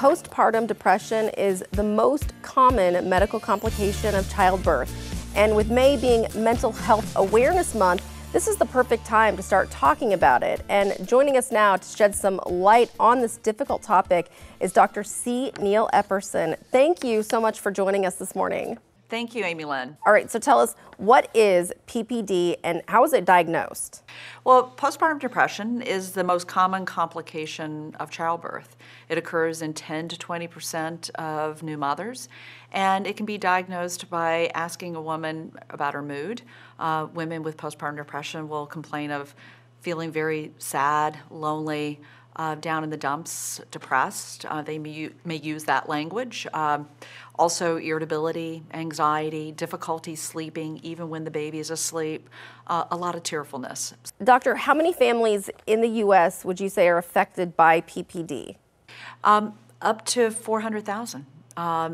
Postpartum depression is the most common medical complication of childbirth. And with May being Mental Health Awareness Month, this is the perfect time to start talking about it. And joining us now to shed some light on this difficult topic is Dr. C. Neil Epperson. Thank you so much for joining us this morning. Thank you, Amy Lynn. All right, so tell us, what is PPD and how is it diagnosed? Well, postpartum depression is the most common complication of childbirth. It occurs in 10 to 20% of new mothers, and it can be diagnosed by asking a woman about her mood. Women with postpartum depression will complain of feeling very sad, lonely, down in the dumps, depressed. They may use that language. Also irritability, anxiety, difficulty sleeping, even when the baby is asleep, a lot of tearfulness. Doctor, how many families in the U.S. would you say are affected by PPD? Up to 400,000.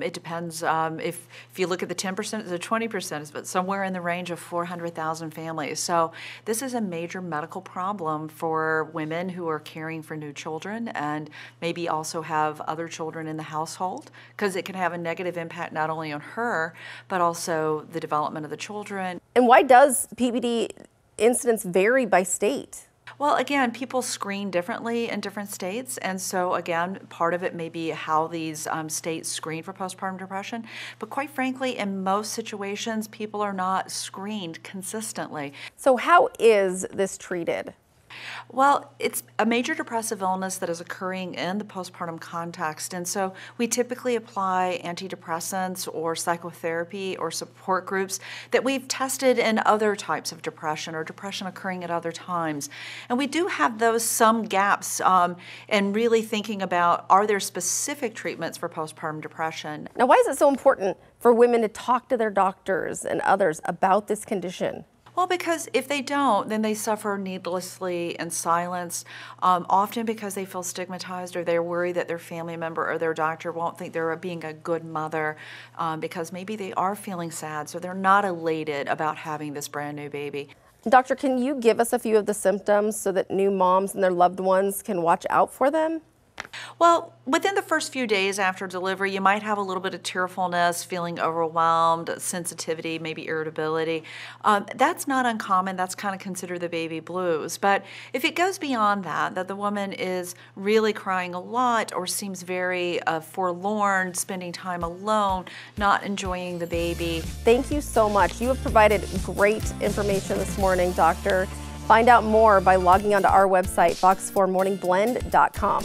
It depends. If you look at the 10%, the 20%, but somewhere in the range of 400,000 families. So this is a major medical problem for women who are caring for new children and maybe also have other children in the household, because it can have a negative impact not only on her, but also the development of the children. And why does PPD incidence vary by state? Well, again, people screen differently in different states, and so again, part of it may be how these states screen for postpartum depression, but quite frankly, in most situations, people are not screened consistently. So how is this treated? Well, it's a major depressive illness that is occurring in the postpartum context, and so we typically apply antidepressants or psychotherapy or support groups that we've tested in other types of depression or depression occurring at other times. And we do have some gaps in really thinking about, are there specific treatments for postpartum depression? Now, why is it so important for women to talk to their doctors and others about this condition? Well, because if they don't, then they suffer needlessly in silence, often because they feel stigmatized or they're worried that their family member or their doctor won't think they're being a good mother, because maybe they are feeling sad, so they're not elated about having this brand new baby. Doctor, can you give us a few of the symptoms so that new moms and their loved ones can watch out for them? Well, within the first few days after delivery, you might have a little bit of tearfulness, feeling overwhelmed, sensitivity, maybe irritability. That's not uncommon. That's kind of considered the baby blues. But if it goes beyond that the woman is really crying a lot or seems very forlorn, spending time alone, not enjoying the baby. Thank you so much. You have provided great information this morning, Doctor. Find out more by logging onto our website, fox4morningblend.com.